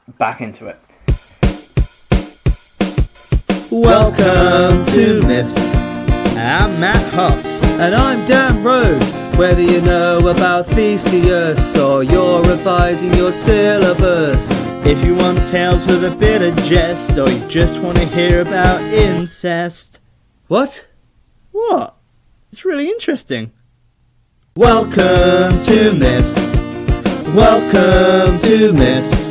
back into it. Welcome to Miffs. I'm Matt Huss. And I'm Dan Rhodes. Whether you know about Theseus or you're revising your syllabus, If you want tales with a bit of jest, or you just want to hear about incest. what? What? It's really interesting. Welcome to Miffs. Welcome to Miffs.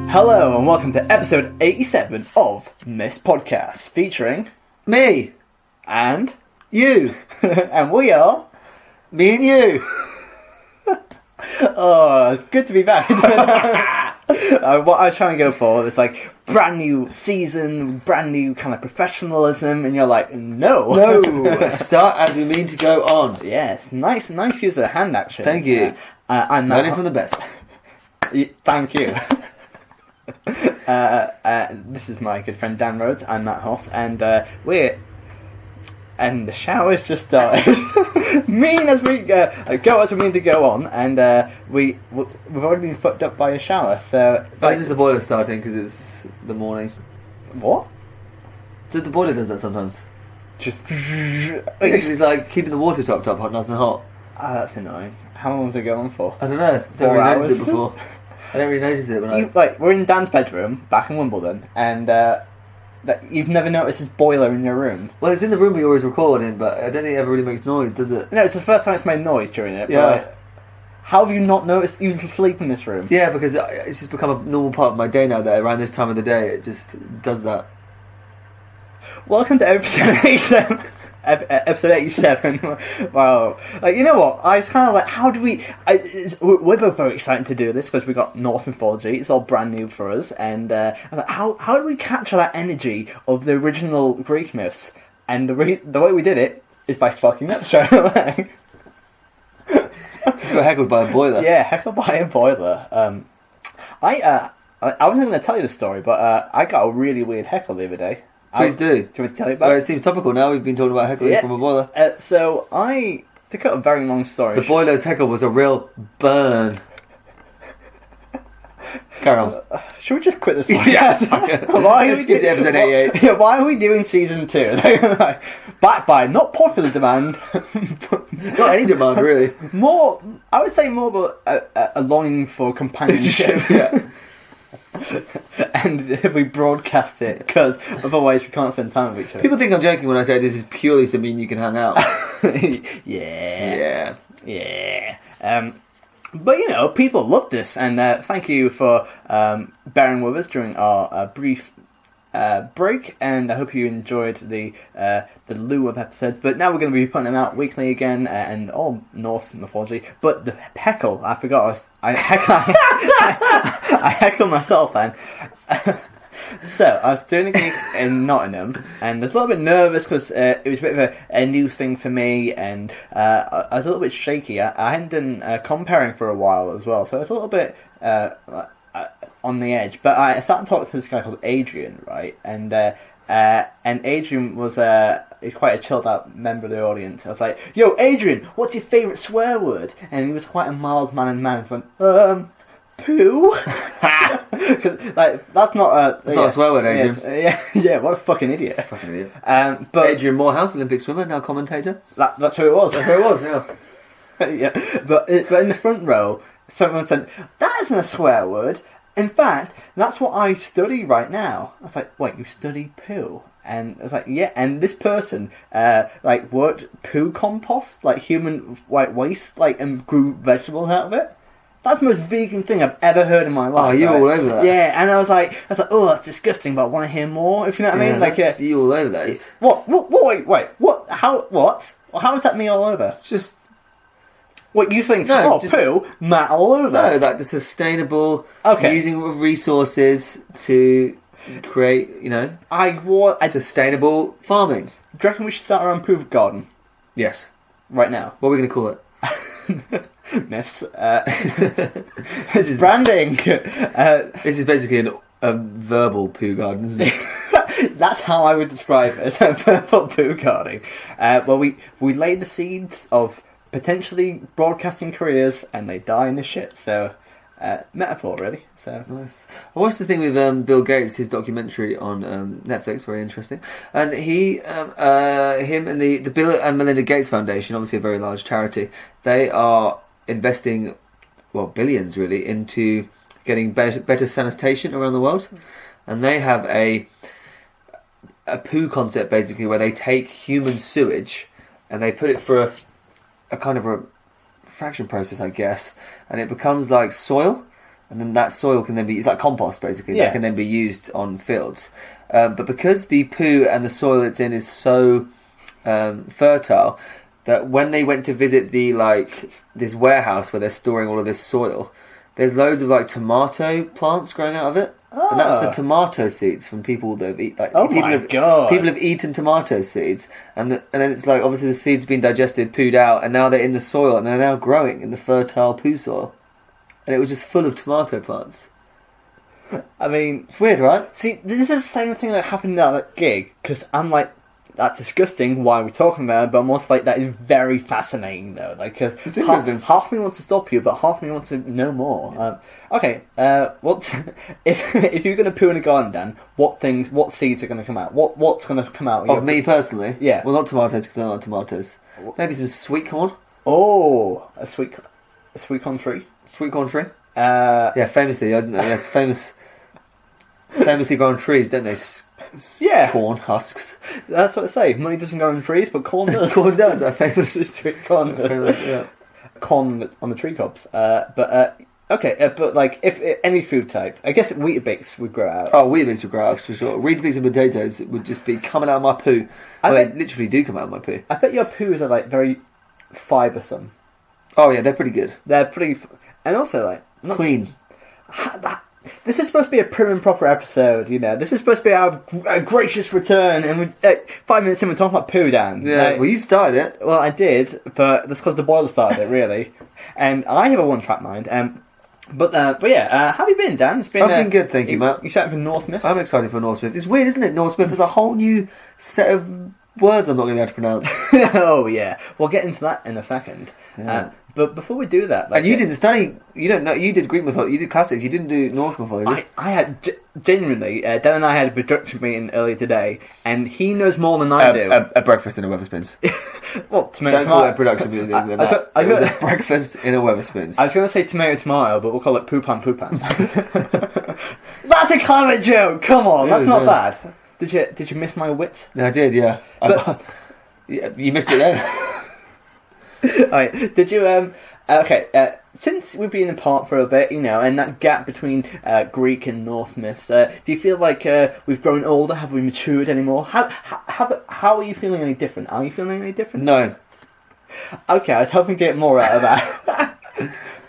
Hello and welcome to episode 87 of Miss Podcast, featuring Me. and You. and we are Me and you. oh, it's good to be back. What I was trying to go for was like brand new season, brand new kind of professionalism, and you're like, no, No. Start as we mean to go on. Yes, nice use of the hand action. Thank you. I'm Learning from the best. Thank you. This is my good friend Dan Rhodes. I'm Matt Hoss, and and the shower's just started. Mean as we go as we mean to go on, and we've already been fucked up by a shower. So It's just the boiler starting because it's the morning. what? So the boiler does that sometimes. Just It's like keeping the water topped up hot, nice and hot. that's annoying. How long was it going for? I don't know. 4 Never really hours? noticed it before. I didn't really notice it when I... We're in Dan's bedroom back in Wimbledon, and that you've never noticed this boiler in your room. Well, it's in the room we always record in, but I don't think it ever really makes noise, does it? No, it's the first time it's made noise during it. Yeah. But, like, how have you not noticed? You sleep in this room. Yeah, because it's just become a normal part of my day now that around this time of the day it just does that. Welcome to episode 87. Episode 87. Wow. Like, you know what? I was kind of like, how do we... we're both very excited to do this because we got Norse mythology. It's all brand new for us. And I was like, how do we capture that energy of the original Greek myths? And the way we did it is by fucking up straight away. Just got heckled by a boiler. Yeah, heckled by a boiler. I wasn't going to tell you the story, but I got a really weird heckle the other day. Please do. Do you want me to tell you about Well, it? it seems topical now. We've been talking about heckling from a boiler. So to cut a very long story. The boiler's heckle was a real burn. Carry on. Should we just quit this podcast? Let's skip to episode 88. Yeah, why are we doing season 2? Backed by not popular demand. Not any demand, really. More, I would say more of a longing for companionship. Yeah. And if we broadcast it, because otherwise we can't spend time with each other. People think I'm joking when I say this is purely so mean you can hang out. Yeah. But you know, people love this, and thank you for bearing with us during our brief break. And I hope you enjoyed the lieu of episodes. But now we're going to be putting them out weekly again, and all Norse mythology. But the heckle, I forgot. I heckle myself then. So, I was doing a gig in Nottingham, and I was a little bit nervous because it was a bit of a new thing for me, and I was a little bit shaky. I hadn't done comparing for a while as well, so I was a little bit on the edge. But I started talking to this guy called Adrian, right? And Adrian was he's quite a chilled out member of the audience. I was like, "Yo, Adrian, what's your favourite swear word?" And he was quite a mild mannered man. He went, poo. Cause, like, that's not a swear word, Adrian. Yeah, what a fucking idiot. Fucking idiot. But Adrian Morehouse, Olympic swimmer, now commentator. that's who it was. That's who it was, yeah. Yeah. But in the front row, someone said, "That isn't a swear word. In fact, that's what I study right now." I was like, "Wait, you study poo?" And I was like, "Yeah." And this person, worked poo compost, like human waste, and grew vegetables out of it. That's the most vegan thing I've ever heard in my life. Oh, you right? all over that? Yeah, and I was like, "Oh, that's disgusting," but I want to hear more. If you know what I mean, that's you all over that. What? Wait, what? How? What? Well, how is that me all over? Just what you think? No, poo, Matt all over. No, like the sustainable, using resources to create, sustainable farming. Do you reckon we should start our own poo garden? Yes. Right now. What are we going to call it? Myths. This is branding. This is basically a verbal poo garden, isn't it? That's how I would describe it, as a verbal poo garden. Well, we laid the seeds of potentially broadcasting careers, and they die in the shit. So metaphor, really. So Nice. I watched the thing with Bill Gates, his documentary on Netflix, very interesting. And him and the Bill and Melinda Gates Foundation, obviously a very large charity, they are investing, well, billions really, into getting better sanitation around the world. And they have a poo concept, basically, where they take human sewage and they put it for a kind of a fraction process, I guess, and it becomes like soil, and then that soil can then be, it's like compost basically, that can then be used on fields. But because the poo and the soil it's in is so fertile, that when they went to visit this warehouse where they're storing all of this soil, there's loads of like tomato plants growing out of it. Oh. And that's the tomato seeds from people that have eaten. God! People have eaten tomato seeds, and then it's like obviously the seeds have been digested, pooed out, and now they're in the soil, and they're now growing in the fertile poo soil, and it was just full of tomato plants. I mean, it's weird, right? See, this is the same thing that happened at that gig, because I'm like, that's disgusting, why are we talking about it? But I'm also like, that is very fascinating, though. Like, because half of me wants to stop you, but half of me wants to know more. Okay, if you're going to poo in a garden, Dan, what seeds are going to come out? What's going to come out? Of me personally? Yeah. Well, not tomatoes, because they're not tomatoes. Maybe some sweet corn. Oh, a sweet corn tree. Sweet corn tree? Yeah, famously, isn't there? Yes, famously grow on trees, don't they? Corn husks. That's what they say. Money doesn't grow on trees, but corn does. Corn does. That famous sweet corn. Yeah. Corn on the tree cobs. But like if any food type, I guess Weetabix would grow out. Oh, Weetabix would grow out for sure. Weetabix and potatoes would just be coming out of my poo. They literally do come out of my poo. I bet your poos are like very fibersome. Oh yeah, they're pretty good. They're pretty, and also like not clean. This is supposed to be a prim and proper episode, you know. This is supposed to be our gracious return, and 5 minutes in we're talking about poo, Dan. Yeah, well, you started it. Well, I did, but that's because the boiler started it, really. And I have a one-track mind. But yeah, how have you been, Dan? I've been good, thank you, Matt. You excited for Norse myths? I'm excited for Norse myth. It's weird, isn't it? Norse myth is a whole new set of words I'm not going to be able to pronounce. Oh yeah, we'll get into that in a second. Yeah. But before we do that, and you didn't study. You don't know. You did Greek mythology. You did classics. You didn't do Norse mythology. I had genuinely. Dan and I had a production meeting earlier today, and he knows more than I do. A breakfast in a Weatherspoons. Well, don't call it a production meeting. It was a breakfast in a Weatherspoons. I was going to say tomato, but we'll call it poopan. That's a climate joke. Come on, that's not bad. Did you miss my wit? No, I did. Yeah, you missed it then. Alright, did you, since we've been apart for a bit, you know, and that gap between Greek and Norse myths, do you feel like we've grown older? Have we matured anymore? How are you feeling any different? Are you feeling any different? No. Okay, I was hoping to get more out of that.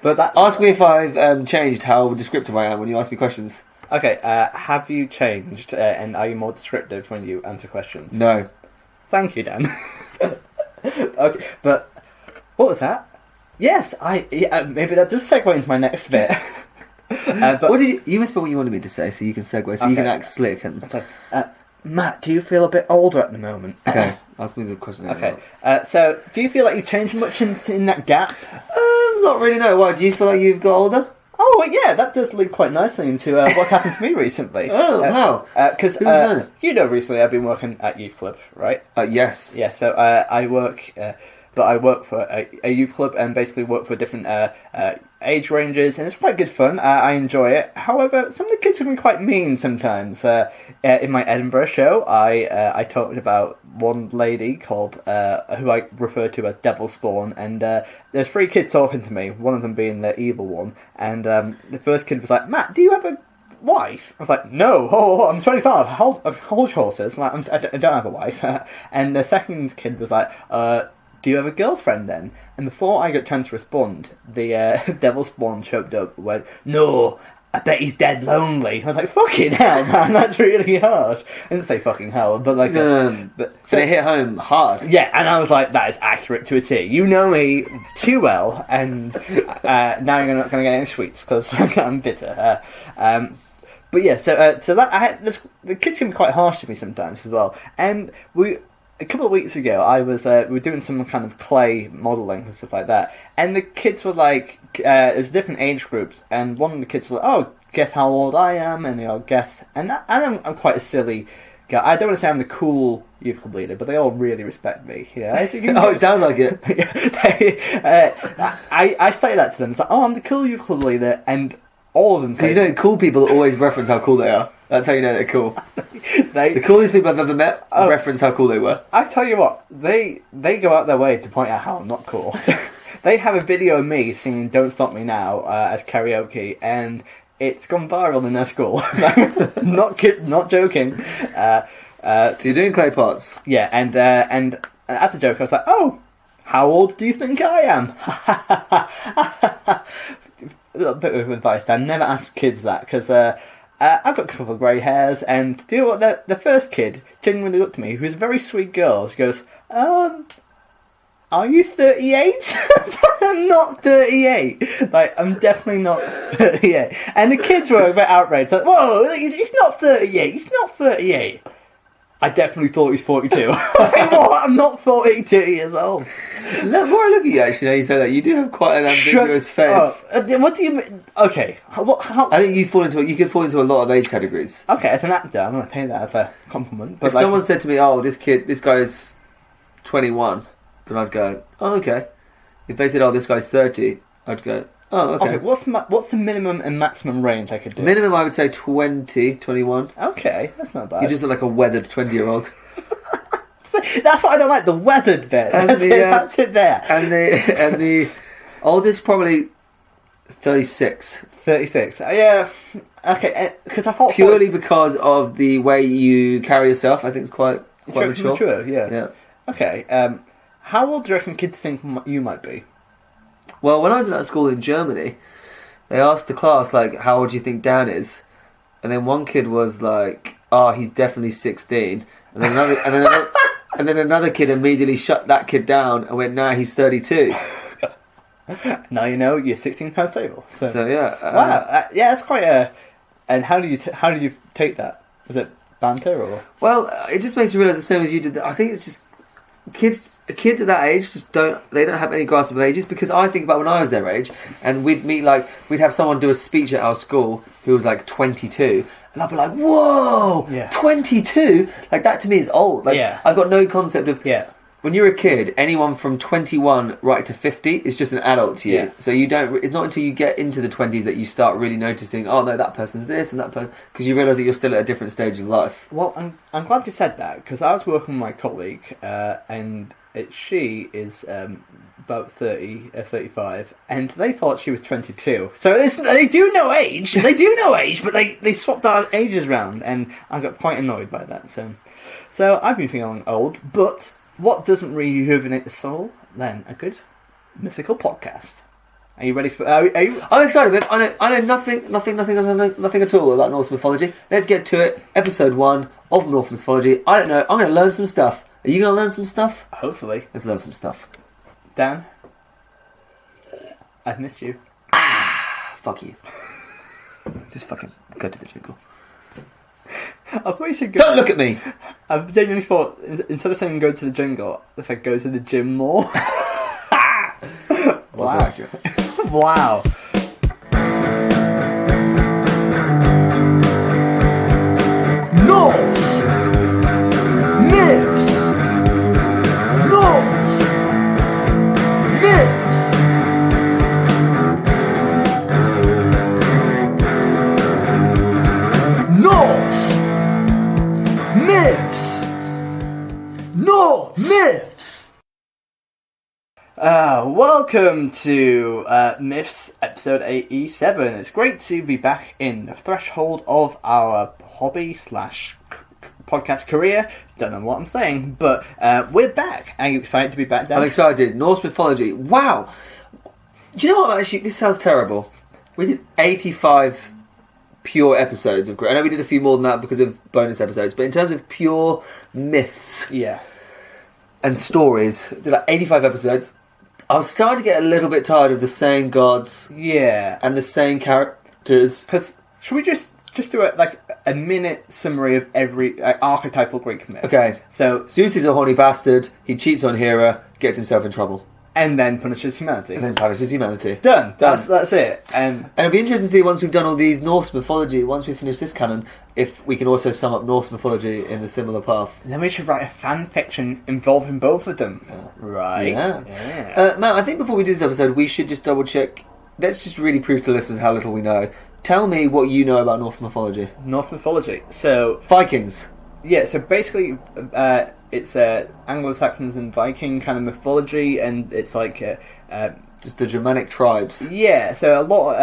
But ask me if I've changed how descriptive I am when you ask me questions. Okay, have you changed, and are you more descriptive when you answer questions? No. Thank you, Dan. Okay, but... What was that? Yes, maybe that does segue into my next bit. But what did you must put what you wanted me to say, so you can segue, so you can act slick. And Matt, do you feel a bit older at the moment? Okay, ask me the question. Okay, so do you feel like you've changed much in that gap? Not really. No. Why? Do you feel like you've got older? Oh, well, yeah, that does lead quite nicely into what's happened to me recently. Oh, wow. Because you know, recently I've been working at Youth Club, right? Yes. Yeah. So I work. But I work for a youth club and basically work for different age ranges, and it's quite good fun. I enjoy it. However, some of the kids can be quite mean sometimes. In my Edinburgh show, I talked about one lady called who I refer to as Devil Spawn, and there's 3 kids talking to me, one of them being the evil one, and the first kid was like, "Matt, do you have a wife?" I was like, "No, I'm 25. Hold horses. Like, I don't have a wife." And the second kid was like, "Do you have a girlfriend then?" And before I got a chance to respond, the Devil Spawn choked up and went, "No, I bet he's dead lonely." I was like, "Fucking hell, man, that's really hard." I didn't say fucking hell, but like... So it hit home hard. Yeah, and I was like, that is accurate to a T. You know me too well, and now you're not going to get any sweets, because I'm bitter. But yeah, so that the kids can be quite harsh to me sometimes as well. And a couple of weeks ago, I was we were doing some kind of clay modelling and stuff like that, and the kids were like, there's different age groups, and one of the kids was like, "Oh, guess how old I am," and they all guess, and I'm quite a silly guy. I don't want to say I'm the cool youth club leader, but they all really respect me. Yeah, Oh, it sounds like it. I say that to them. It's like, "Oh, I'm the cool youth club leader," and all of them say, You know, cool people always reference how cool they are. That's how you know they're cool. they, The coolest people I've ever met reference how cool they were. I tell you what, they go out their way to point out how I'm not cool. They have a video of me singing "Don't Stop Me Now" as karaoke, and it's gone viral in their school. Not joking. So you're doing clay pots. Yeah, and as a joke, I was like, "Oh, how old do you think I am?" A little bit of advice, Dan. Never ask kids that, because I've got a couple of grey hairs, and do you know what? The first kid genuinely looked at me, who's a very sweet girl. She goes, "Are you 38?" I'm not 38. Like, I'm definitely not 38. And the kids were a bit outraged. Like, "Whoa, he's not 38. He's not 38." I definitely thought he's 42. I was like, "What? I'm not 42 years old." The more I look at you, actually, now you say that, you do have quite an ambiguous face. What do you mean? Okay, how? I think you could fall into a lot of age categories. Okay, as an actor, I'm going to take that as a compliment. But If someone said to me, "Oh, this guy's 21," then I'd go, "Oh, okay." If they said, "Oh, this guy's 30," I'd go, "Oh, okay." What's the minimum and maximum range I could do? Minimum, I would say 20, 21. Okay, that's not bad. You just look like a weathered 20-year-old. That's what I don't like, the weathered bit. And That's it there. And the oldest, probably 36. 36. Yeah. Okay, because I thought Purely because of the way you carry yourself, I think it's quite mature. Mature, yeah. Yeah. Okay. How old do you reckon kids think you might be? Well, when I was in that school in Germany, they asked the class, like, "How old do you think Dan is?" And then one kid was like, "Oh, he's definitely 16." And then another kid immediately shut that kid down and went, "Nah, he's 32." Now you know you're 16 times stable. So yeah. Wow. Yeah, that's quite a. And how did you take that? Was it banter or? Well, it just makes you realise the same as you did. I think it's just kids at that age just don't have any grasp of ages, because I think about when I was their age and we'd have someone do a speech at our school who was like 22 and I'd be like, "Whoa, yeah. 22? Like, that to me is old." Like, yeah. I've got no concept of... Yeah. When you're a kid, anyone from 21 right to 50 is just an adult to you. Yeah. So you don't... It's not until you get into the 20s that you start really noticing, "Oh, no, that person's this and that person..." Because you realise that you're still at a different stage of life. Well, I'm glad you said that, because I was working with my colleague, and she is about 30, 35, and they thought she was 22. So they do know age. They do know age, but they swapped our ages around, and I got quite annoyed by that. So I've been feeling old, but what doesn't rejuvenate the soul? Then a good mythical podcast. Are you ready for? Are you? I'm excited, but I know nothing at all about Norse mythology. Let's get to it. Episode 1 of Norse mythology. I don't know. I'm going to learn some stuff. Are you going to learn some stuff? Hopefully. Let's learn some stuff. Dan, I've missed you. Fuck you. Just fucking go to the jingle. I thought you should go. Don't look at me. I've genuinely thought, instead of saying go to the jingle, let's like go to the gym more. Wow. Accurate. Wow. Norse myths. Norse myths. Norse myths. Norse myths. Welcome to Myths, episode 87. It's great to be back in the threshold of our hobby / podcast career. Don't know what I'm saying, but we're back. Are you excited to be back, Dan? I'm excited. Norse mythology. Wow. Do you know what? Actually, this sounds terrible. We did 85 pure episodes of... I know we did a few more than that because of bonus episodes, but in terms of pure myths... Yeah. And stories, did like 85 episodes. I was starting to get a little bit tired of the same gods, Yeah. and the same characters. Because should we just do it like a minute summary of every archetypal Greek myth. Okay. So Zeus is a horny bastard. He cheats on Hera, gets himself in trouble, and then punishes humanity. and then punishes humanity. Done. That's it. And it'll be interesting to see once we've done all these Norse mythology, once we finish this canon, if we can also sum up Norse mythology in a similar path. then we should write a fan fiction involving both of them. Right. Yeah. Matt, I think before we do this episode, we should just double check. Let's just really prove to listeners how little we know. Tell me what you know about Norse mythology. Norse mythology. So Vikings. yeah. So basically, it's Anglo-Saxons and Viking kind of mythology, and it's like Just the Germanic tribes. yeah. So a lot.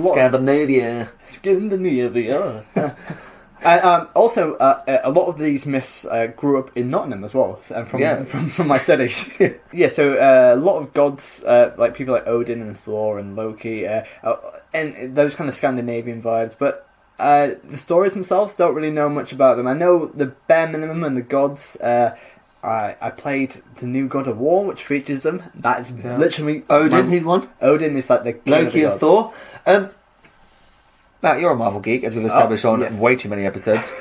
Scandinavia. Scandinavia. And also, a lot of these myths grew up in Nottingham as well, from my studies. Yeah, so a lot of gods, like people like Odin and Thor and Loki, and those kind of Scandinavian vibes. But the stories themselves don't really know much about them. I know the bare minimum and the gods. I played the new God of War, which features them. That is literally Odin. He's one. Odin is like the king Loki of and the gods. Thor. Matt, you're a Marvel geek, as we've established on yes. way too many episodes.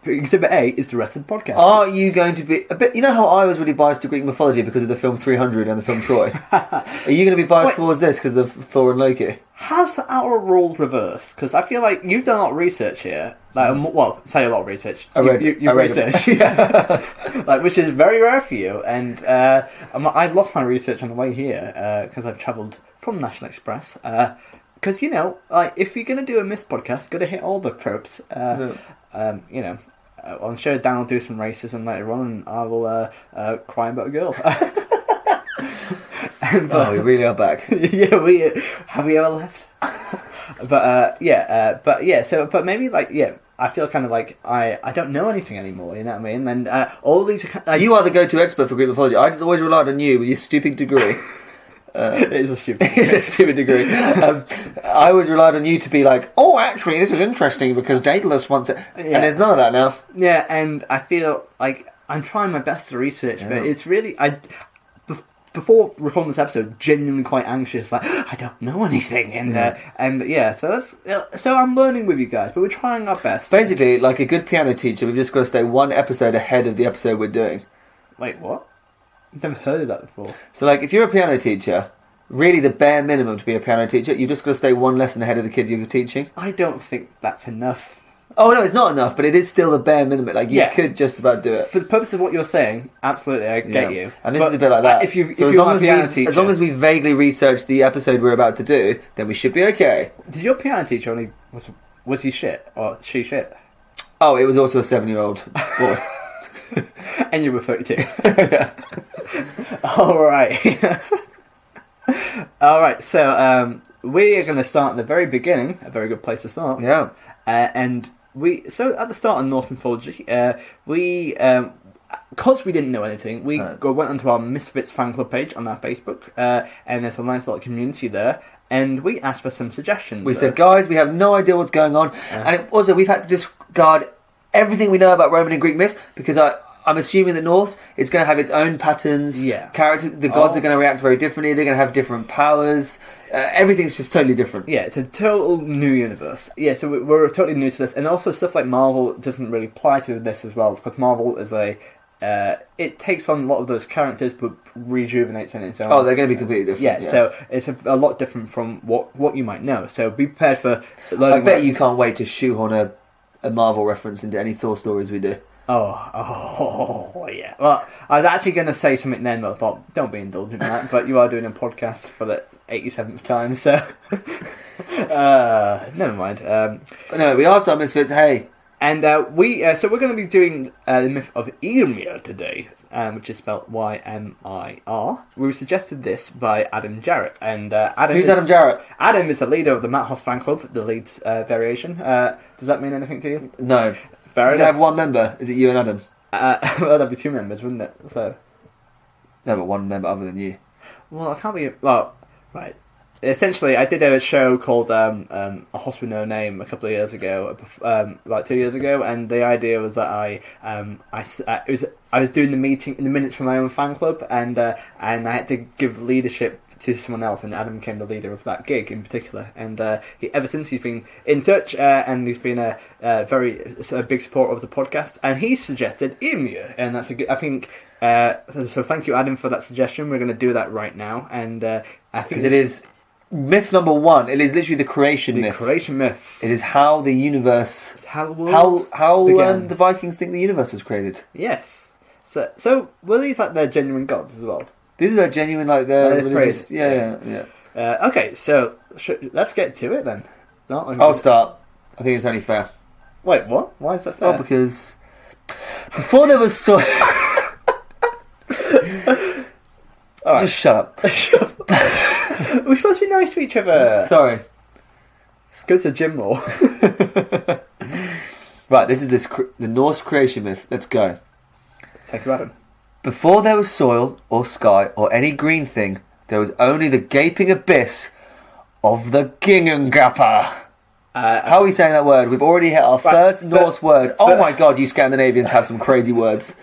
Exhibit A is the rest of the podcast. Are you going to be a bit? You know how I was really biased to Greek mythology because of the film 300 and the film Troy. Are you going to be biased towards this because of Thor and Loki? Has our roles reversed? Because I feel like you've done a lot of research here. Like, well, say a lot of research. I read researched, yeah. Like, which is very rare for you. And I lost my research on the way here because I've travelled from National Express. Because, you know, like, if you're going to do a Myth podcast, you've got to hit all the tropes. You know, I'm sure Dan will do some racism later on, and I will cry about a girl. But, we really are back. Yeah, have we ever left? But maybe like I feel kind of like I don't know anything anymore. You know what I mean? And all these you are the go-to expert for Greek mythology. I just always relied on you with your stupid degree. It is a stupid. It's a stupid degree. I always relied on you to be like, oh, actually, this is interesting because Daedalus wants it, and there's none of that now. Yeah, and I feel like I'm trying my best to research, but it's really before recording this episode, genuinely quite anxious. Like I don't know anything, so I'm learning with you guys, but we're trying our best. Basically, like a good piano teacher, we've just got to stay one episode ahead of the episode we're doing. Wait, what? I've never heard of that before. So, like, if you're a piano teacher, really the bare minimum to be a piano teacher, you've just got to stay one lesson ahead of the kid you're teaching. I don't think that's enough. Oh, no, it's not enough, but it is still the bare minimum. Like, you could just about do it. For the purpose of what you're saying, absolutely, I get you. And this is a bit like that. If you're a piano teacher... As long as we vaguely research the episode we're about to do, then we should be okay. Did your piano teacher only... Was he shit? Or she shit? Oh, it was also a 7-year-old boy. And you were 32. Alright. Alright, so we are going to start at the very beginning. A very good place to start. Yeah. So at the start of Norse mythology, because we didn't know anything, we went onto our Misfits fan club page on our Facebook, and there's a nice little community there, and we asked for some suggestions. We said, guys, we have no idea what's going on, and also we've had to discard everything we know about Roman and Greek myths, because I'm assuming that Norse is going to have its own patterns, characters, the gods are going to react very differently, they're going to have different powers, everything's just totally different. Yeah, it's a total new universe. Yeah, so we're totally new to this, and also stuff like Marvel doesn't really apply to this as well, because Marvel is it takes on a lot of those characters, but rejuvenates in its own. Oh, they're going to be completely different. Yeah, so it's a lot different from what you might know, so be prepared for learning. I bet you can't wait to shoehorn a Marvel reference into any Thor stories we do. Oh, yeah. Well, I was actually going to say something then, but I thought, don't be indulgent in that. But you are doing a podcast for the 87th time, so... never mind. But no, we asked our Misfits, hey... And so we're going to be doing the myth of Ymir today, which is spelled Ymir. We were suggested this by Adam Jarrett. And Who's Adam Jarrett? Adam is the leader of the Matt Hoss fan club, the Leeds variation. Does that mean anything to you? No. Does it have one member? Is it you and Adam? Well, that'd be two members, wouldn't it? So. No, but one member other than you. Well, I can't be... Well, right. Essentially, I did a show called A Hoss with No Name a couple of years ago, about 2 years ago, and the idea was that I was doing the minutes for my own fan club, and I had to give leadership to someone else, and Adam became the leader of that gig in particular. And ever since, he's been in touch, and he's been a big supporter of the podcast. And he suggested Ymir, and that's a good. I think. So thank you, Adam, for that suggestion. We're going to do that right now, and I think because it is myth number 1. It is literally the creation myth. Creation myth. It is how the universe, It's how the world the Vikings think the universe was created. Yes. So were these like their genuine gods as well? These are their genuine, like their They're religious. praised. Yeah. Okay, so let's get to it then. I'll start. I think it's only fair. Wait, what? Why is that fair? Oh, because before there was soil. All right. Just shut up. We're supposed to be nice to each other. Sorry. Go to the gym more. Right, this is the Norse creation myth. Let's go. Thank you, Adam. Before there was soil or sky or any green thing, there was only the gaping abyss of the Gingengappa. How are we saying that word? We've already hit our first Norse word. Oh my god, you Scandinavians have some crazy words.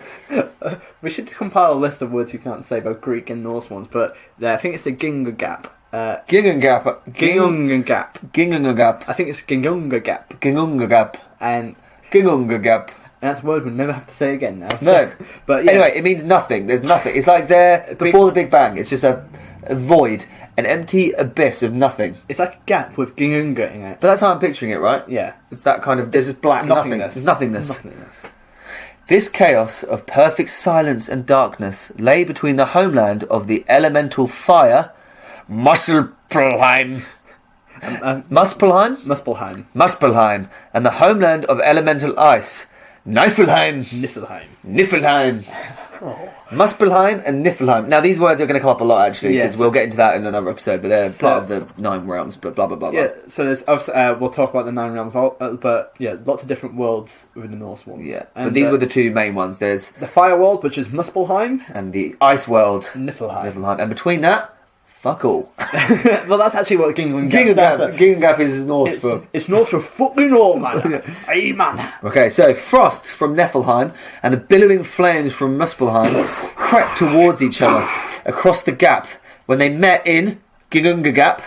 We should compile a list of words you can't say, both Greek and Norse ones, but I think it's the Gingengap. Gingengappa. Gingengap. I think it's Gingungagap. Gingungagap. And Gingungagap. that's a word we'll never have to say again now. No. But yeah. Anyway, it means nothing. There's nothing. It's like there before the Big Bang. It's just a void, an empty abyss of nothing. It's like a gap with Gingunga in it. But that's how I'm picturing it, right? Yeah. It's that kind of. There's just black nothing. Nothingness. There's nothingness. This chaos of perfect silence and darkness lay between the homeland of the elemental fire, Muspelheim, Muspelheim, and the homeland of elemental ice, Niflheim. Muspelheim and Niflheim. Now these words are going to come up a lot actually, because we'll get into that in another episode, but they're part of the 9 realms, but blah blah blah. Yeah, so there's we'll talk about the 9 realms, but yeah, lots of different worlds within the Norse ones. Yeah, and, but these were the 2 main ones. There's the fire world, which is Muspelheim, and the ice world, Niflheim. And between that, fuck all. Well, that's actually what Gingengap is. Gingengap is Norse for... It's Norse for fucking all, man. Hey, man. Okay, so frost from Niflheim and the billowing flames from Muspelheim crept towards each other across the gap. When they met in Gingungagap,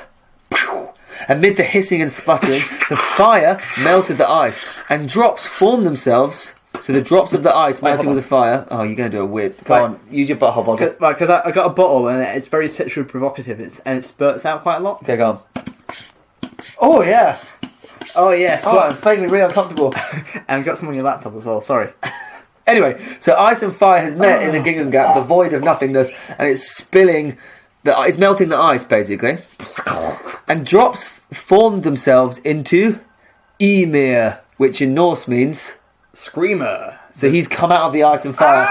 amid the hissing and sputtering, the fire melted the ice and drops formed themselves. So the drops of the ice melting with the fire. Oh, you're going to do a weird... Come on, use your butthole bottle. Right, because I got a bottle and it's very sexually provocative, and it spurts out quite a lot. Okay, go on. Oh, yeah. Oh, yes. Oh, it's making me really uncomfortable. And I've got some on your laptop as well, sorry. Anyway, so ice and fire has met in the Gingengap, the void of nothingness, and it's spilling... It's melting the ice, basically. And drops formed themselves into Ymir, which in Norse means... Screamer. So he's come out of the ice and fire.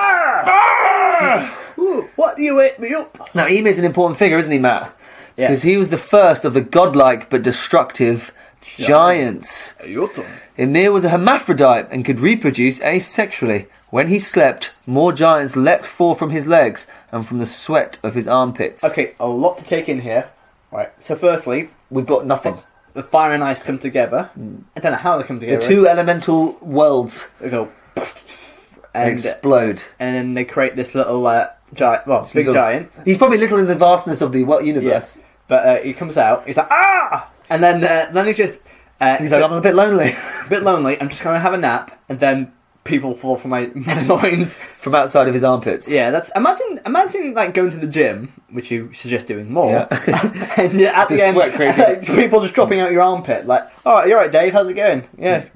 Ooh, what do you wake me up? Now, Ymir's an important figure, isn't he, Matt? Yeah. Because he was the first of the godlike but destructive giants. Ymir was a hermaphrodite and could reproduce asexually. When he slept, more giants leapt forth from his legs and from the sweat of his armpits. Okay, a lot to take in here. Right, so firstly... We've got nothing. The fire and ice come together. I don't know how they come together. The 2 elemental worlds. They go... And explode. And then they create this little giant... Well, big giant. He's probably little in the vastness of the universe. Yeah. But he comes out, he's like, ah! And then he's just... he's like, I'm a bit lonely. A bit lonely, I'm just going to have a nap. And then people fall from my loins. From outside of his armpits. Yeah, that's... Imagine like, going to the gym, which you suggest doing more. Yeah. And at the end, sweat crazy. people just dropping out your armpit. Like, alright, you're right, Dave, how's it going? Yeah.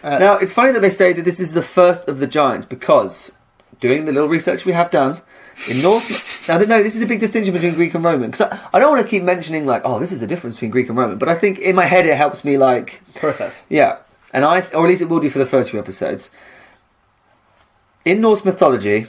Now, it's funny that they say that this is the first of the giants, because, doing the little research we have done, in North... Now, no, this is a big distinction between Greek and Roman, because I don't want to keep mentioning, like, oh, this is the difference between Greek and Roman, but I think in my head it helps me, like... Process. Yeah. And or at least it will do for the first few episodes. In Norse mythology,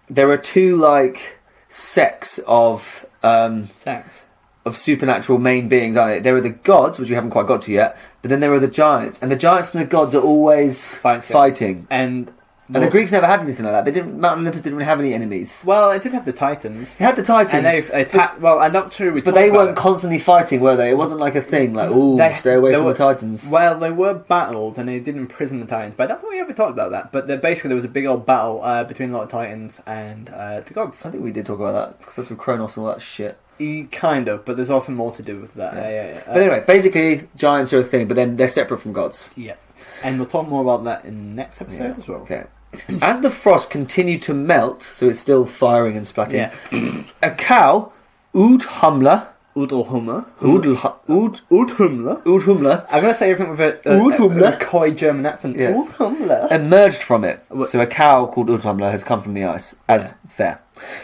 there are 2, like, sects of... of supernatural main beings, aren't they? There are the gods, which we haven't quite got to yet, but then there are the giants, and the giants and the gods are always fighting. And the Greeks never had anything like that. Mount Olympus didn't really have any enemies. Well, it did have the Titans. It had the Titans. And they've attacked... Well, I'm not sure but they weren't constantly fighting, were they? It wasn't like a thing, like, stay away from the Titans. Well, they were battled, and they did imprison the Titans, but I don't think we ever talked about that. But basically, there was a big old battle between a lot of Titans and the gods. I think we did talk about that, because that's with Kronos and all that shit. Kind of, but there's also more to do with that. Yeah. But anyway, basically, giants are a thing, but then they're separate from gods. Yeah. And we'll talk more about that in the next episode as well. Okay. As the frost continued to melt, so it's still firing and splatting, a cow, Udhumla, Udhumla. I'm going to say everything with a coy German accent. Yeah. Udhumla. Emerged from it. So a cow called Udhumla has come from the ice, as fair.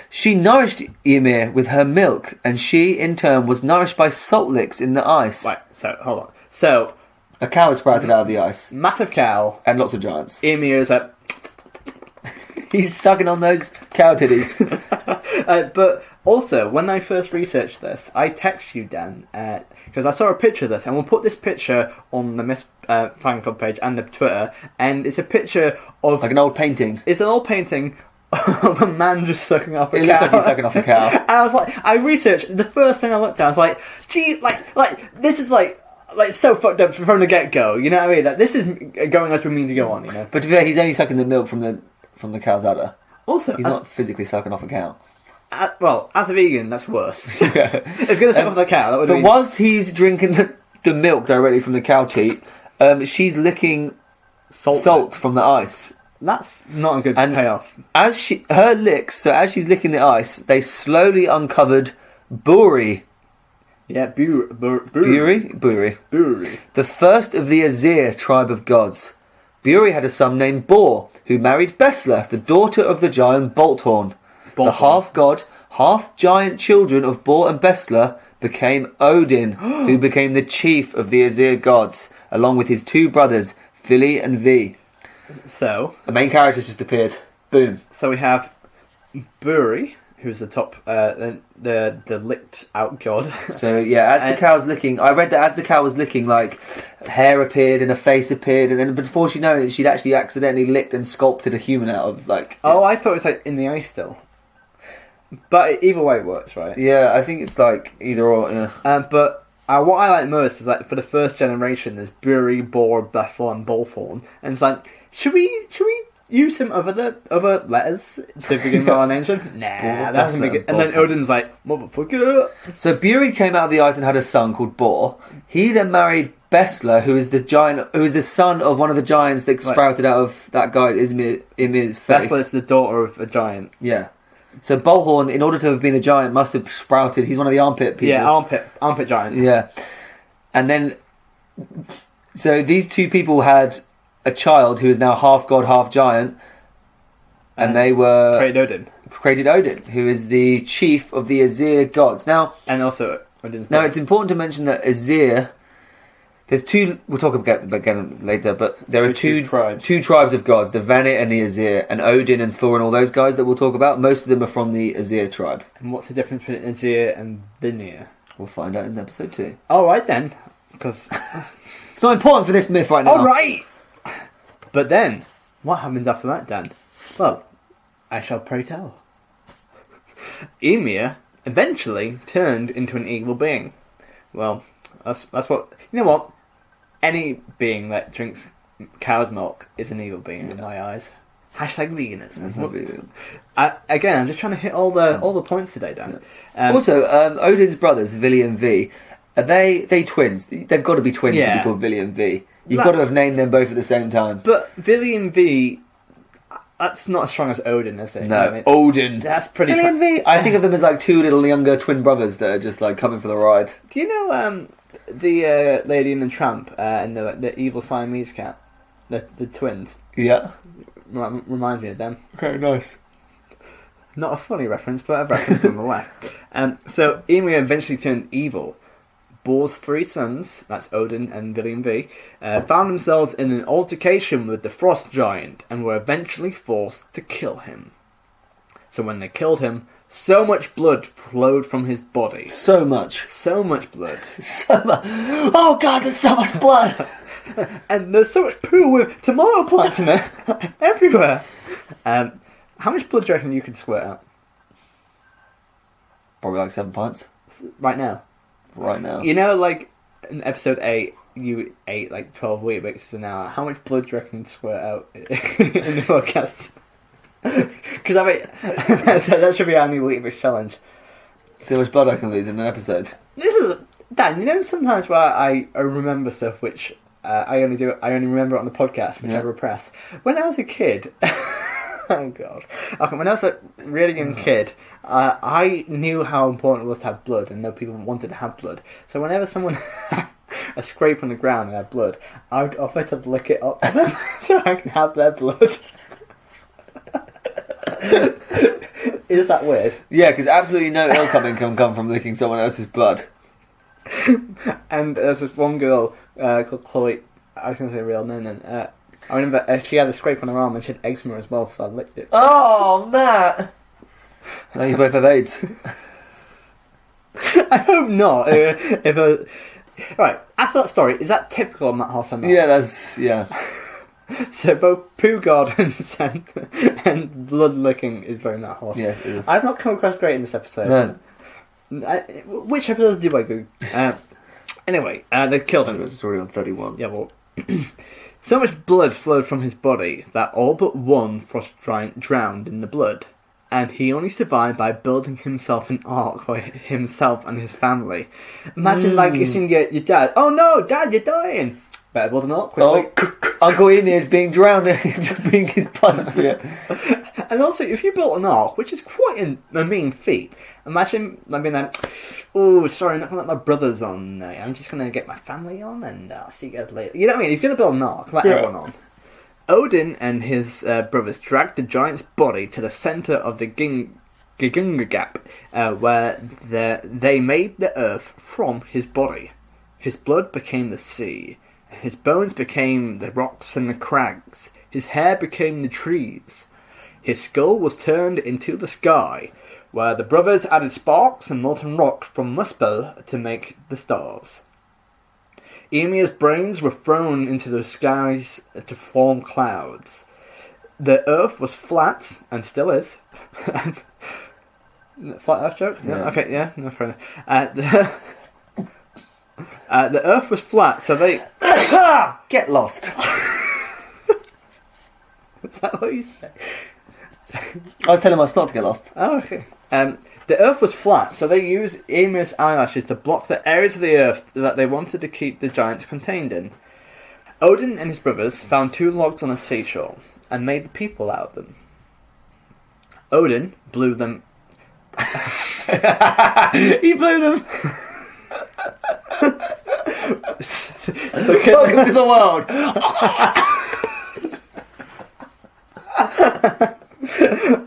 She nourished Ymir with her milk, and she, in turn, was nourished by salt licks in the ice. Right, so, hold on. So, a cow is sprouted out of the ice. Massive cow. And lots of giants. Ymir's like... He's sucking on those cow titties. But also, when I first researched this, I texted you, Dan, because I saw a picture of this, and we'll put this picture on the Miss fan club page and the Twitter, and it's a picture of... Like an old painting. It's an old painting of a man just sucking off a cow. It looks like he's sucking off a cow. And I was like, I researched, the first thing I looked at, I was like, gee, like this is like so fucked up from the get-go, you know what I mean? Like, this is going as we mean to go on, you know? But to be fair, he's only sucking the milk from the cow's udder. Also, he's not physically sucking off a cow. Well, as a vegan, that's worse. If you're going to suck off the cow, that would But whilst he's drinking the milk directly from the cow teat, she's licking salt from the ice. That's not a good payoff. As she's licking the ice, they slowly uncovered Buri. Yeah, Buri. The first of the Ymir tribe of gods. Buri had a son named Bor, who married Besla, the daughter of the giant Bolthorn. The half-god, half-giant children of Bor and Besla became Odin, who became the chief of the Ymir gods, along with his two brothers, Vili and Vi. So the main characters just appeared. Boom. So we have Buri, who's the top, the licked out god. So yeah, as the cow's licking, I read that as the cow was licking, like hair appeared and a face appeared, and then before she knew it, she'd actually accidentally licked and sculpted a human out of like. Oh, I thought it was like in the ice still. But either way works, right? Yeah, I think it's like either or. Yeah. But what I like most is like for the first generation, there's Buri, Bor, Besla, and Bolthorn, and it's like, should we use some other letters to begin with our names with? Nah, that's gonna be good. And then Odin's like, motherfucker. So Buri came out of the ice and had a son called Bor. He then married Besla, who is the giant, who is the son of one of the giants that sprouted out of that guy Ymir's face. Besla is the daughter of a giant. Yeah. So Bolthorn, in order to have been a giant, must have sprouted. He's one of the armpit people. Yeah, armpit giant. Yeah. And then, so these two people had a child who is now half god, half giant, and they were created Odin, who is the chief of the Ymir gods. Now, and also Odin. Now, it's important to mention that Ymir. There's two. We'll talk about again later, but there are two tribes of gods: the Vanir and the Ymir, and Odin and Thor and all those guys that we'll talk about. Most of them are from the Ymir tribe. And what's the difference between Ymir and Vanir? We'll find out in episode 2. All right then, because it's not important for this myth right now. All right. But then, what happens after that, Dan? Well, I shall pray tell. Ymir eventually turned into an evil being. Well, that's what... You know what? Any being that drinks cow's milk is an evil being in my eyes. Hashtag veganism. Again, I'm just trying to hit all the points today, Dan. Also, Odin's brothers, Vili and Vi, are they twins? They've got to be twins to be called Vili and Vi. You've got to have named them both at the same time. But Vili and Vi, that's not as strong as Odin, is it? No, I mean, Odin. That's pretty... Vili and Vi. I think of them as like two little younger twin brothers that are just like coming for the ride. Do you know the Lady and the Tramp and the evil Siamese cat? The twins? Yeah. Reminds me of them. Okay, nice. Not a funny reference, but a reference nonetheless. So Ymir eventually turned evil. Bor's 3 sons, that's Odin and Vili and Vi, found themselves in an altercation with the Frost Giant and were eventually forced to kill him. So when they killed him, so much blood flowed from his body. So much blood. So much. Oh God, there's so much blood. And there's so much poo with tomato plants in it everywhere. How much blood do you reckon you could squirt out? Probably like 7 pints. Right now. You know, like in episode 8, you ate like 12 Weetabix an hour. How much blood do you reckon you'd squirt out in the podcast? Because I mean, that should be our new Weetabix challenge. So much blood I can lose in an episode. This is Dan. You know, sometimes where I remember stuff which I only remember it on the podcast, which I repress. When I was a kid, oh god, okay, when I was a really young kid, I knew how important it was to have blood, and know people wanted to have blood. So whenever someone had a scrape on the ground and had blood, I would offer to lick it up to them so I can have their blood. Is that weird? Yeah, because absolutely no ill coming can come from licking someone else's blood. And there's this one girl called Chloe. I was going to say her real name then. I remember she had a scrape on her arm and she had eczema as well, so I licked it. Oh, Matt! Now you both have AIDS. I hope not. Right, after that story, is that typical of Matt Hoss or not? Yeah. So both poo gardens and blood licking is very Matt Hoss. Yeah, it is. I've not come across great in this episode. No. Which episodes do I go? Anyway, they killed him. It's already on 31. Yeah, well... So much blood flowed from his body that all but one frost giant drowned in the blood, and he only survived by building himself an ark for himself and his family. Imagine like you seeing your dad. Oh no, Dad, you're dying. Better build an ark quickly. Oh, Uncle Ymir is being drowned and being his blood for you. And also, if you built an ark, which is quite a mean feat, imagine being like, oh, sorry, I'm not going to let my brothers on. I'm just going to get my family on, and I'll see you guys later. You know what I mean? He's going to build an ark, let everyone on. Odin and his brothers dragged the giant's body to the centre of the Gigunga Gap, where they made the earth from his body. His blood became the sea. His bones became the rocks and the crags. His hair became the trees. His skull was turned into the sky, where the brothers added sparks and molten rock from Muspel to make the stars. Ymir's brains were thrown into the skies to form clouds. The earth was flat, and still is. Flat earth joke? Yeah. Okay, yeah, no, fair enough. The earth was flat, so they... Get lost. Is that what you said? I was telling my snot to get lost. Oh, okay. The earth was flat, so they used Ymir's eyelashes to block the areas of the earth that they wanted to keep the giants contained in. Odin and his brothers found 2 logs on a seashore and made the people out of them. Odin blew them... He blew them! Welcome to the world!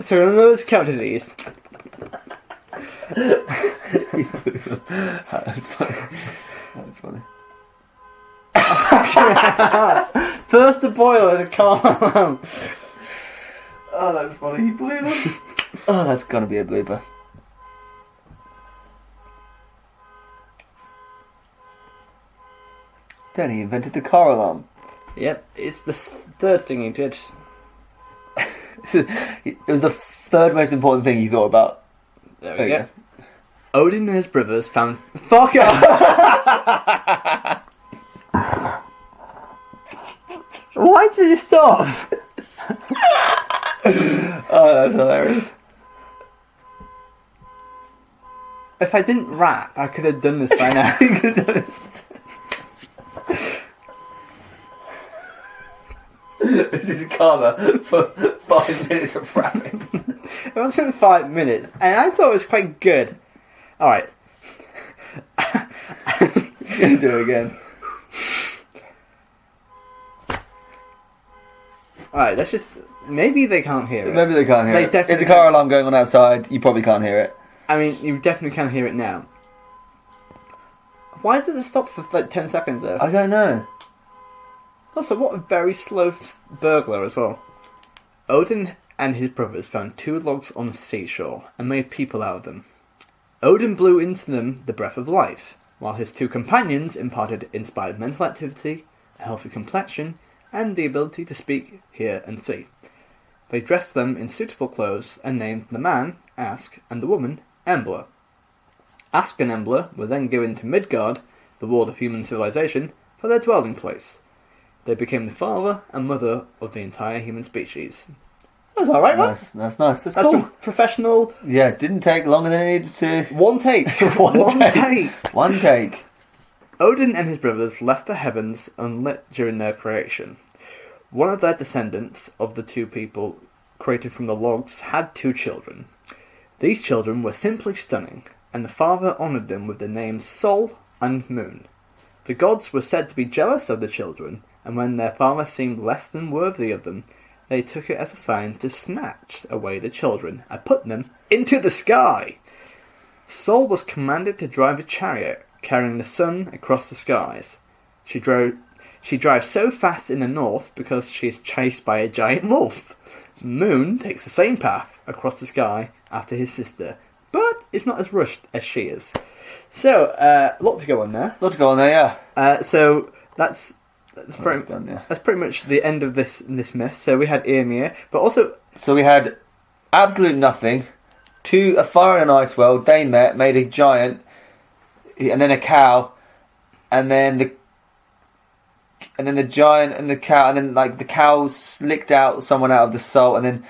So remember those cow disease? That's funny. That's funny. First the boiler, then calm. Oh, that's funny. He blew them. Oh, that's gonna be a blooper. Then he invented the car alarm. Yep, it's the third thing he did. It was the third most important thing he thought about. There we go. Odin and his brothers found... Fuck it! Why did you stop? Oh, that's hilarious. If I didn't rap, I could have done this by now. This is karma for 5 minutes of rapping. It wasn't 5 minutes, and I thought it was quite good. Alright. He's going to do it again. Alright, let's just... Maybe they can't hear it. Maybe they can't hear it. There's a car alarm going on outside. You probably can't hear it. I mean, you definitely can hear it now. Why does it stop for like 10 seconds though? I don't know. Also, what a very slow burglar as well. Odin and his brothers found 2 logs on the seashore and made people out of them. Odin blew into them the breath of life, while his 2 companions inspired mental activity, a healthy complexion, and the ability to speak, hear, and see. They dressed them in suitable clothes and named the man Ask and the woman Embla. Ask and Embla were then given to Midgard, the world of human civilization, for their dwelling place. They became the father and mother of the entire human species. was alright, right? That's nice. That's That's cool. professional. Yeah, didn't take longer than it needed to. One take. One take. take. One take. Odin and his brothers left the heavens unlit during their creation. One of their descendants of the two people created from the logs had 2 children. These children were simply stunning, and the father honoured them with the names Sol and Moon. The gods were said to be jealous of the children, and when their father seemed less than worthy of them, they took it as a sign to snatch away the children and put them into the sky. Sol was commanded to drive a chariot carrying the sun across the skies. She drives so fast in the north because she is chased by a giant wolf. Moon takes the same path across the sky after his sister, but is not as rushed as she is. So, a lot to go on there. Yeah. So that's pretty, done, yeah. that's pretty much the end of this myth. So we had Ymir, but also... So we had absolute nothing, a fire and an ice world, they met, made a giant, and then a cow, and then the giant and the cow, and then like the cow slicked out someone out of the soul, and then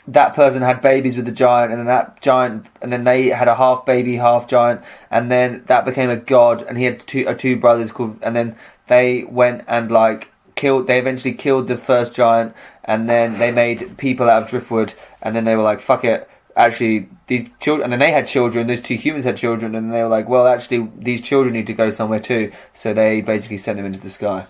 that person had babies with the giant, and then that giant, and then they had a half baby, half giant, and then that became a god, and he had two brothers called, and then they went and they eventually killed the first giant, and then they made people out of driftwood, and then they were like, fuck it, actually these children, and then they had children, those 2 humans had children, and they were like, well actually these children need to go somewhere too, so they basically sent them into the sky.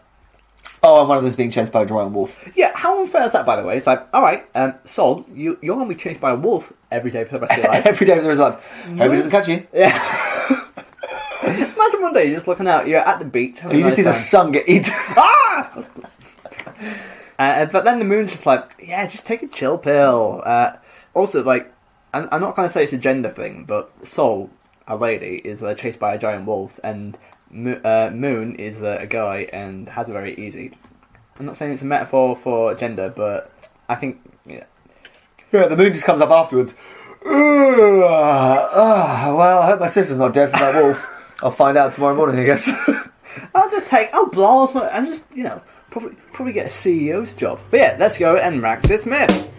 Oh, and one of them was being chased by a giant wolf. Yeah, how unfair is that, by the way? It's like, alright, Sol, you're going to be chased by a wolf every day for the rest of your life. Every day for the rest of your life. Hope he doesn't catch you. Yeah. Imagine one day you're just looking out, you're at the beach. You just see the sun get eaten. Ah! But then the moon's just like, yeah, just take a chill pill. Also, like, I'm not going to say it's a gender thing, but Sol, a lady, is chased by a giant wolf, and Moon is a guy and has it very easy. I'm not saying it's a metaphor for gender, but I think, yeah. Yeah, the moon just comes up afterwards. Well, I hope my sister's not dead from that wolf. I'll find out tomorrow morning, I guess. I'll just take, blah, and just, probably get a CEO's job. But yeah, let's go and rank this myth.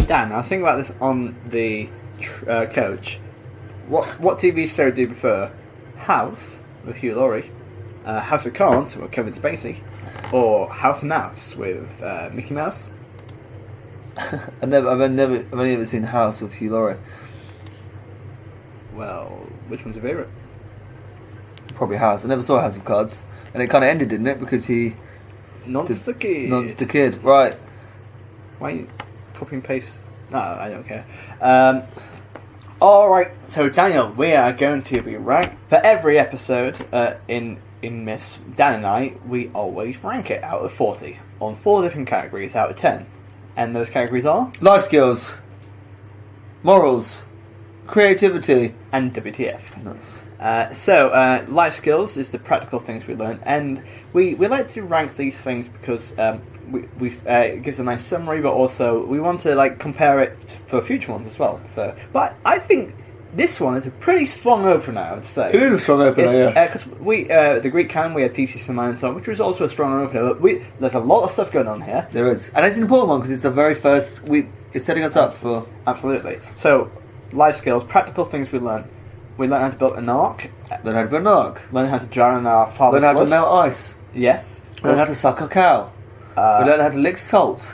Dan, I was thinking about this on the coach. What TV show do you prefer? House with Hugh Laurie, House of Cards with Kevin Spacey, or House of Mouse with Mickey Mouse? I've only ever seen House with Hugh Laurie. Well, which one's your favourite? Probably House. I never saw House of Cards, and it kind of ended, didn't it? Because he Nonce the kid. Nonce the kid, right? Why you copy and paste? No, I don't care. Alright, so Daniel, we are going to be ranked for every episode in Myths. Dan and I, we always rank it out of 40 on 4 different categories out of 10. And those categories are? Life skills, morals, creativity, And WTF. Nice. So, life skills is the practical things we learn, and we like to rank these things because it gives a nice summary, but also we want to compare it for future ones as well. So, but I think this one is a pretty strong opener, I would say. It is a strong opener, yeah. Because the Greek canon, we had Theseus and Mine, which was also a strong opener. But there's a lot of stuff going on here. There is, and it's an important one because it's the very first. It's setting us up for absolutely. So, life skills, practical things we learn. We learn how to build an ark. Learn how to build an ark. Learn how to drown in our father's Learn how blood. to melt ice. Yes. Learn how to suck a cow. We learn how to lick salt.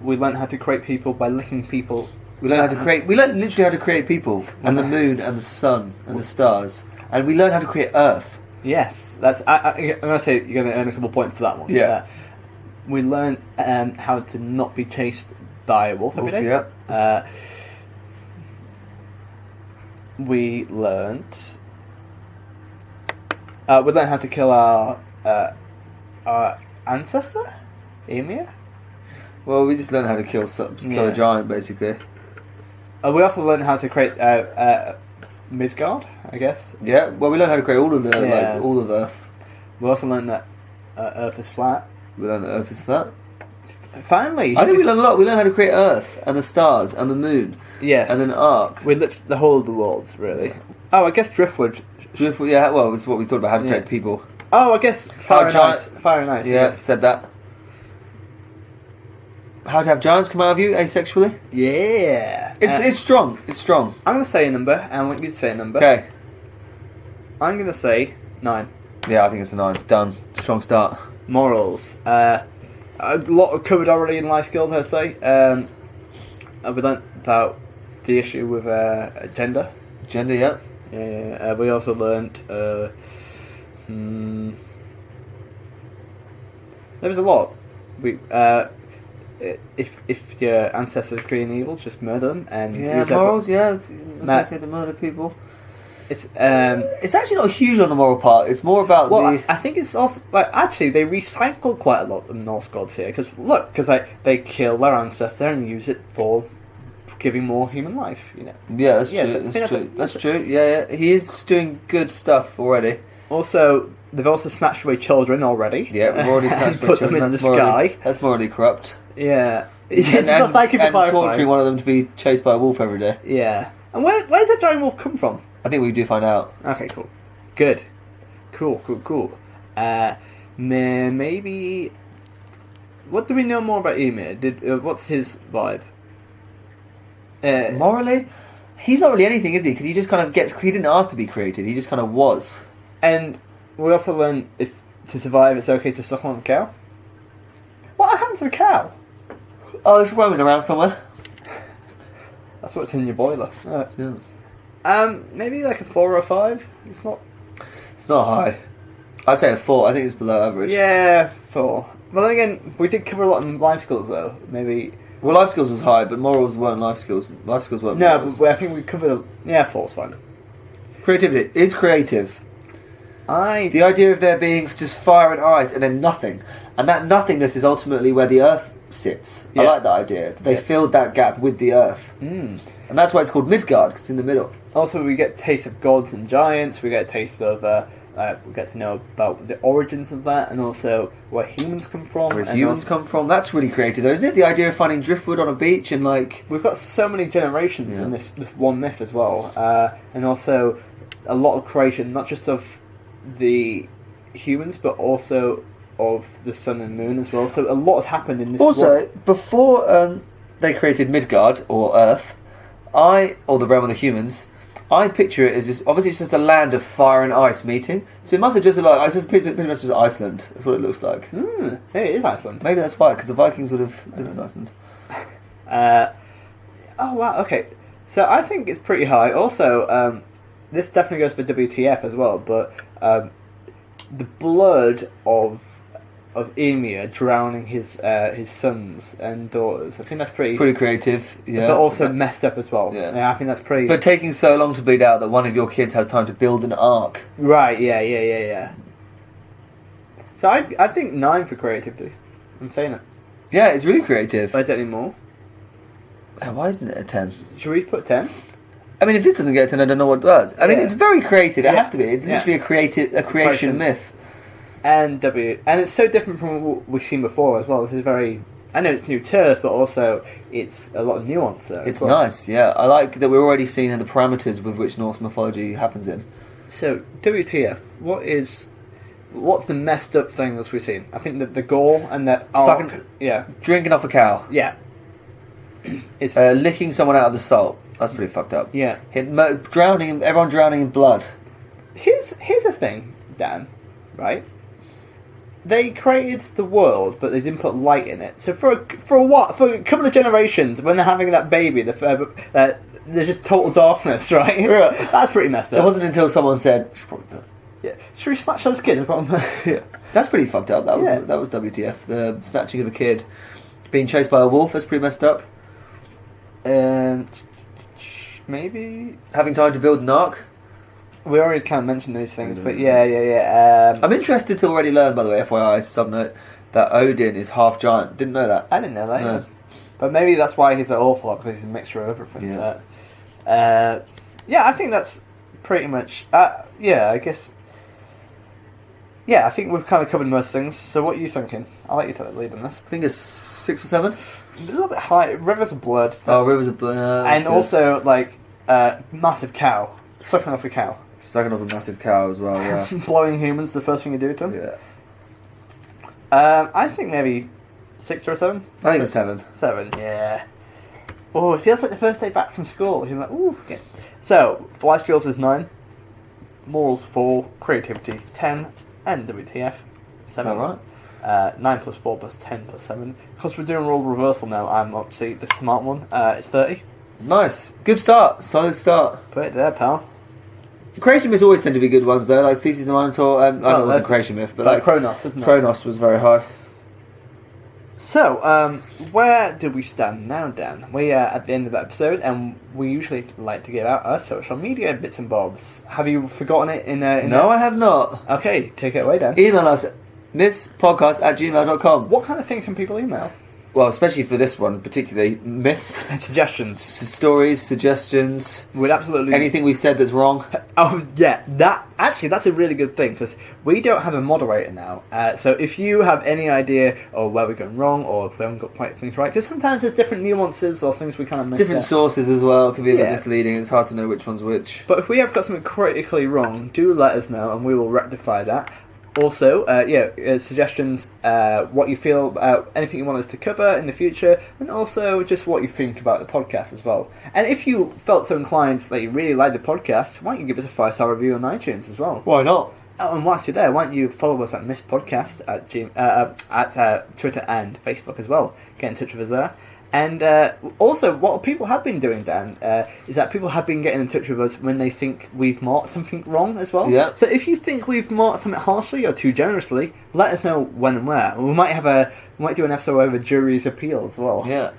We learn how to create people by licking people. We learn literally how to create people, and the moon, and the sun, and the stars, and we learn how to create Earth. Yes, I'm gonna say you're gonna earn a couple points for that one. Yeah. We learn how to not be chased by a wolf every day. Yeah. We learned how to kill our ancestor, Ymir. Well, we just learned how to kill a giant, basically. We also learned how to create Midgard, I guess. Yeah, well, we learned how to create all of the Yeah. all of Earth. We also learned that Earth is flat. We learned that Earth is flat. Finally, I think we learned a lot. We learned how to create Earth and the stars and the moon yes, and an arc. we lit the whole of the world, really. Oh, I guess driftwood. Yeah, well, it's what we talked about how to create Yeah. people. Oh, I guess fire and giant- ice. Fire and ice. Yeah, Yes. said that. How to have giants come out of you asexually? Yeah. It's strong. It's strong. I'm going to say a number, and I want you to say a number. Okay. I'm going to say 9. Yeah, I think it's a 9. Done. Strong start. Morals. A lot covered already in life skills, I'd say. We learnt about the issue with gender. Gender, yeah. Yeah. We also learnt. There was a lot. We if your ancestors create an evil, just murder them and use their- morals, yeah. It's Matt. okay to murder people. It's It's actually not huge on the moral part. It's more about well, the... I think it's also like actually they recycle quite a lot of the Norse gods here because they kill their ancestor and use it for giving more human life. You know. Yeah, that's Yeah, true. so I That's think true. That's true. Yeah, yeah. He is doing good stuff already. Also, they've also snatched away children already. Yeah, we've already snatched and put children. them in the That's morally- sky. That's morally corrupt. Yeah. and Thank you for and clarifying. torturing one of them to be chased by a wolf every day. Yeah. And where's that giant wolf come from? I think we do find out. Okay, cool. Good. Cool. Maybe... What do we know more about Ymir? What's his vibe? Morally, he's not really anything, is he? Because he just kind of gets... He didn't ask to be created. He just kind of was. And we also learn if to survive it's okay to suckle on a cow. What happened to the cow? Oh, it's roaming around somewhere. That's what's in your boiler. Yeah. Maybe like a 4 or a 5. It's not... It's not high. I'd say a 4. I think it's below average. Yeah, 4. Well, again, we did cover a lot in life skills, though. Maybe... Well, life skills was high, but morals weren't life skills. Life skills weren't No, morals. but I think we covered... Yeah, 4's fine. Creativity is creative. The The idea of there being just fire and ice and then nothing. And that nothingness is ultimately where the earth sits. Yeah. I like that idea. They Yeah. filled that gap with the earth. And that's why it's called Midgard, because it's in the middle. Also, we get a taste of gods and giants. We get a taste of... we get to know about the origins of that, and also where humans come from. Where and humans also- come from. That's really creative, though, isn't it? The idea of finding driftwood on a beach and, like... We've got so many generations in this one myth as well, and also a lot of creation, not just of the humans, but also of the sun and moon as well. So a lot has happened in this. Also, before they created Midgard, or Earth, or the realm of the humans, I picture it as just... Obviously, it's just a land of fire and ice meeting. So it must have just looked like... It's just pretty much just Iceland. That's what it looks like. Hey, it is Iceland. Maybe that's why, because the Vikings would have lived in Iceland. Oh wow, okay. So I think it's pretty high. Also, this definitely goes for WTF as well, but the blood of Ymir drowning his sons and daughters. I think that's pretty creative, yeah. but also messed up as well. Yeah. I think that's pretty... But taking so long to bleed out that one of your kids has time to build an ark. Right, yeah. So I think 9 for creativity. I'm saying it. Yeah, it's really creative. But is it any more? Why isn't it a 10? Should we put 10? I mean, if this doesn't get a 10, I don't know what does. I mean, it's very creative. It Yeah. has to be. It's literally a creation myth. And it's so different from what we've seen before as well. This is very... I know it's new turf, but also it's a lot of nuance there. It's nice, yeah. I like that we're already seeing the parameters with which Norse mythology happens in. So, WTF, what's the messed up thing that we've seen? I think that the gore and the arc... Sucking- Yeah. Drinking off a cow. Yeah. It's... Licking someone out of the salt. That's pretty fucked up. yeah. Everyone drowning in blood. Here's the thing, Dan, right? They created the world, but they didn't put light in it. So for a couple of generations, when they're having that baby, there's just total darkness, right? Yeah. That's pretty messed up. It wasn't until someone said, Yeah. Should we snatch those kids? yeah. That's pretty fucked up. That was Yeah. that was WTF. The snatching of a kid, being chased by a wolf. That's pretty messed up. Maybe Having time to build an ark. we already kind of mentioned those things, but yeah. I'm interested to already learn, by the way, FYI, subnote, that Odin is half giant. Didn't know that. I didn't know that. No. Yeah. But maybe that's why he's an awful lot, because he's a mixture of everything. Yeah. Yeah, I think that's pretty much. Yeah, I guess. Yeah, I think we've kind of covered most things. So what are you thinking? I'll let you take the lead on this. I think it's 6 or 7. A little bit high. Rivers of Blood. Rivers of Blood. And also, like, massive cow. Sucking off a cow. Sucking off a massive cow as well, yeah. Blowing humans, the first thing you do to them. Yeah. I think maybe 6 or 7. I think it's 7. 7, yeah. Oh, it feels like the first day back from school. You're like, ooh. Yeah. So, life skills is 9. Morals 4. Creativity 10. And WTF 7. Is that right? 9 plus 4 plus 10 plus 7. Because we're doing role reversal now, I'm obviously the smart one. It's 30. Nice. Good start. Solid start. Put it there, pal. Creation myths always tend to be good ones, though. Like Theseus of the Minotaur. I know it wasn't creation myth, but like Kronos, isn't it? Kronos was very high. So, where do we stand now, Dan? We are at the end of the episode, and we usually like to give out our social media bits and bobs. Have you forgotten it No, I have not. Okay, take it away, Dan. Email us at mythspodcast@gmail.com. What kind of things can people email? Well, especially for this one, particularly myths, Suggestions. stories, suggestions, We'd absolutely... anything we've said that's wrong. Oh, yeah. That's a really good thing, because we don't have a moderator now. So if you have any idea of where we're going wrong, or if we haven't got quite things right, because sometimes there's different nuances or things we kind of miss. Different there. sources as well can be a bit Yeah. misleading. It's hard to know which one's which. But if we have got something critically wrong, do let us know, and we will rectify that. Also, suggestions, what you feel about anything you want us to cover in the future, and also just what you think about the podcast as well. And if you felt so inclined that you really like the podcast, why don't you give us a 5-star review on iTunes as well? Why not? Oh, and whilst you're there, why don't you follow us at Miss Podcast at Twitter and Facebook as well. Get in touch with us there. And also, what people have been doing, Dan, is that people have been getting in touch with us when they think we've marked something wrong as well. Yeah. So if you think we've marked something harshly or too generously, let us know when and where. We might do an episode over jury's appeal as well. Yeah.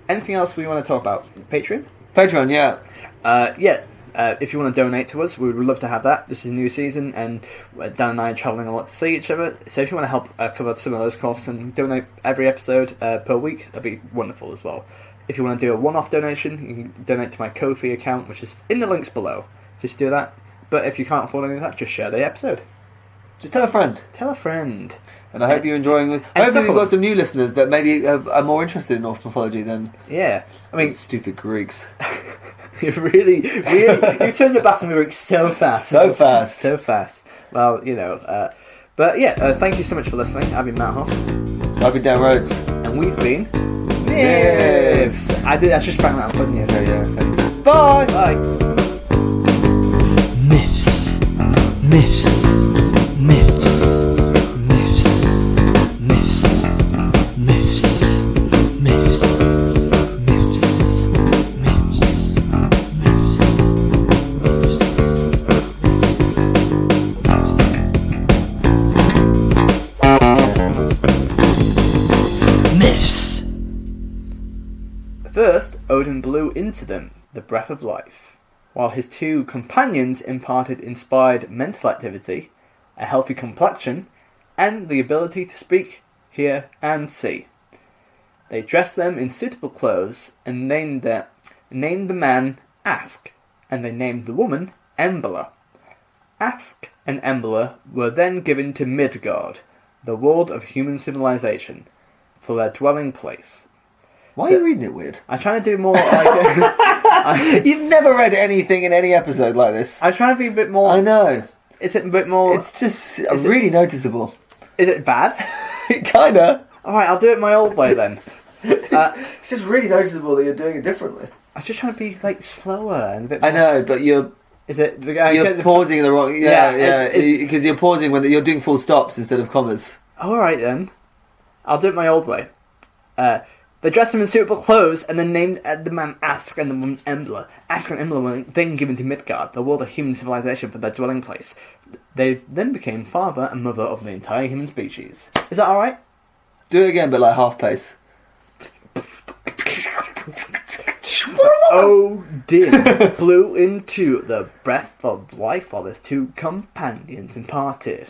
Anything else we want to talk about? Patreon? Patreon, yeah. If you want to donate to us, we would love to have that. This is a new season, and Dan and I are travelling a lot to see each other. So if you want to help cover some of those costs and donate every episode per week, that'd be wonderful as well. If you want to do a one-off donation, you can donate to my Ko-fi account, which is in the links below. Just do that. But if you can't afford any of that, just share the episode. Just tell a friend. Tell a friend. And I hope you're enjoing it. I hope we've got some new listeners that maybe are more interested in Norse mythology than stupid Greeks. You really, you turned your back on me so fast. So fast. Well, but yeah, thank you so much for listening. I've been Matt Hoss. I've been Dan Rhodes. And we've been Miffs. I just sprang that on, couldn't you? Okay, yeah, thanks. Bye. Bye. Myths, myths, myths, myths, myths, myths, myths, myths. First, Odin blew into them the breath of life, while his two companions imparted inspired mental activity, a healthy complexion, and the ability to speak, hear, and see. They dressed them in suitable clothes and named the man Ask, and they named the woman Embla. Ask and Embla were then given to Midgard, the world of human civilization, for their dwelling place. Why are you reading it weird? I'm trying to do more like... You've never read anything in any episode like this. I'm trying to be a bit more... I know. Is it a bit more... It's just really noticeable. Is it bad? Kinda. Alright, I'll do it my old way then. It's just really noticeable that you're doing it differently. I'm just trying to be like slower and a bit more... I know, but you're pausing in the wrong... Yeah, because you're pausing when you're doing full stops instead of commas. Alright then. I'll do it my old way. They dressed him in suitable clothes and then named the man Ask and the woman Embla. Ask and Embla were then given to Midgard, the world of human civilization, for their dwelling place. They then became father and mother of the entire human species. Is that alright? Do it again, but like half pace. Odin blew into the breath of life while his two companions imparted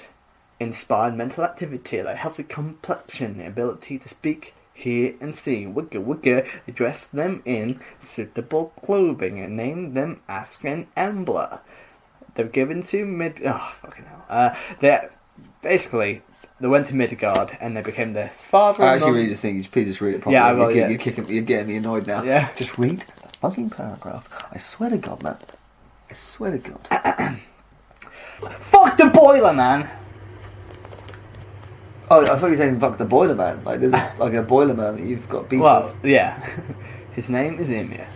inspired mental activity, a healthy complexion, the ability to speak, hear, and see. Wigga wigga, they dressed them in suitable clothing and named them Ask and Embla. they were given to Oh, fucking hell. They went to Midgard and they became the father. I actually really just think you please just read it properly. Yeah, I will. You're getting me annoyed now. Yeah. Just read the fucking paragraph. I swear to God, man. I swear to God. Fuck the boiler, man. Oh, I thought you were saying fuck the boiler man. Like there's like a boiler man that you've got beef Well, with. yeah. His name is Ymir.